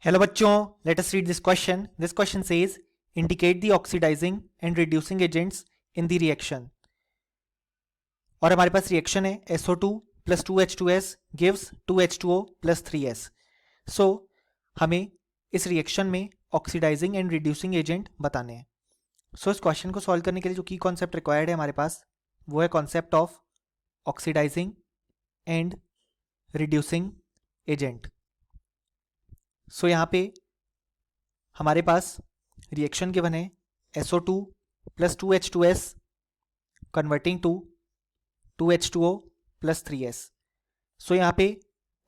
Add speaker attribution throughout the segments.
Speaker 1: Hello बच्चों, let us read this question. This question says indicate the oxidising and reducing agents in the reaction. और हमारे पास reaction है SO2 plus 2H2S gives 2H2O plus 3S. सो हमें इस reaction में oxidising and reducing agent बताने हैं. सो इस क्वेश्चन को सॉल्व करने के लिए जो की कॉन्सेप्ट रिक्वायर्ड है हमारे पास वो है concept of oxidising and reducing agent. So यहाँ पे हमारे पास रिएक्शन गिवन है SO2 plus 2H2S converting to 2H2O plus 3S. So यहाँ पे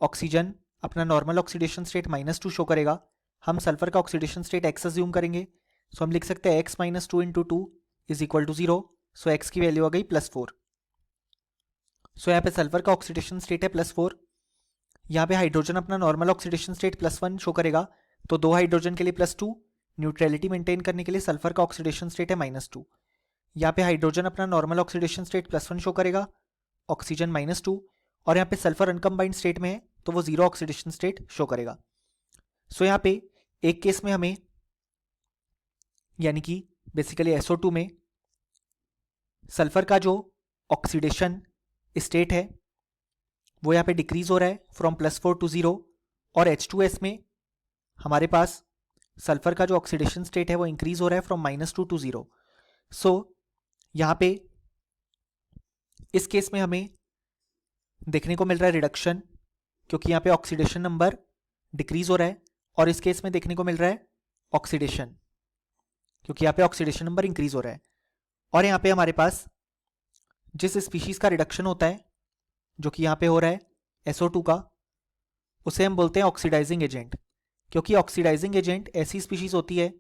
Speaker 1: ऑक्सीजन अपना नॉर्मल ऑक्सीडेशन स्टेट -2 शो करेगा. हम सल्फर का ऑक्सीडेशन स्टेट x अज्यूम करेंगे. सो हम लिख सकते हैं x minus 2 into 2 is equal to 0. So x की वैल्यू आ गई +4. सो यहाँ पे सल्फर का ऑक्सीडेशन स्टेट है +4. यहाँ पे हाइड्रोजन अपना नॉर्मल ऑक्सीडेशन स्टेट +1 शो करेगा. तो 2 हाइड्रोजन के लिए +2. न्यूट्रलिटी मेंटेन करने के लिए सल्फर का ऑक्सीडेशन स्टेट है -2. यहाँ पे हाइड्रोजन अपना नॉर्मल ऑक्सीडेशन स्टेट +1 शो करेगा, ऑक्सीजन -2. और यहाँ पे सल्फर अनकम्बाइंड स्टेट में है तो वो 0 ऑक्सीडेशन स्टेट शो करेगा. सो यहाँ पे एक केस में हमें यानी कि बेसिकली SO2 में सल्फर का जो ऑक्सीडेशन स्टेट है वो यहाँ पे डिक्रीज हो रहा है फ्रॉम +4 टू 0. और H2S में हमारे पास सल्फर का जो ऑक्सीडेशन स्टेट है वो इंक्रीज हो रहा है फ्रॉम -2 टू 0. सो यहाँ पे इस केस में हमें देखने को मिल रहा है रिडक्शन, क्योंकि यहाँ पे ऑक्सीडेशन नंबर डिक्रीज हो रहा है. और इस केस में देखने को मिल रहा है ऑक्सीडेशन, क्योंकि यहाँ पे ऑक्सीडेशन नंबर इंक्रीज हो रहा है. और यहाँ पे हमारे पास जिस स्पीशीज का रिडक्शन होता है जो कि यहाँ पे हो रहा है SO2 का, उसे हम बोलते हैं ऑक्सीडाइजिंग एजेंट. क्योंकि ऑक्सीडाइजिंग एजेंट ऐसी स्पीशीज होती है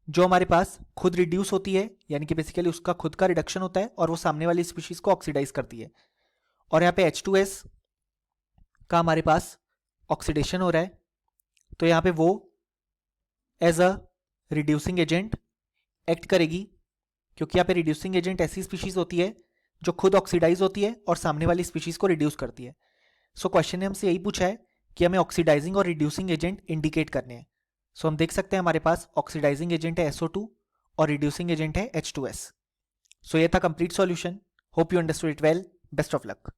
Speaker 1: जो हमारे पास खुद रिड्यूस होती है, यानी कि बेसिकली उसका खुद का रिडक्शन होता है और वो सामने वाली स्पीशीज को ऑक्सीडाइज करती है. और यहाँ पे H2S का हमारे पास ऑक्सीडेशन हो रहा है, तो यहाँ पे वो as a reducing agent act करेगी, क्योंकि यहाँ पे रिड्यूसिंग एजेंट ऐसी स्पीशीज होती है जो खुद ऑक्सीडाइज होती है और सामने वाली स्पीशीज को रिड्यूस करती है. सो क्वेश्चन ने हमसे यही पूछा है कि हमें ऑक्सीडाइजिंग और रिड्यूसिंग एजेंट इंडिकेट करने हैं. सो हम देख सकते हैं हमारे पास ऑक्सीडाइजिंग एजेंट है SO2 और रिड्यूसिंग एजेंट है H2S. सो ये था complete solution. Hope you understood it well. Best of luck.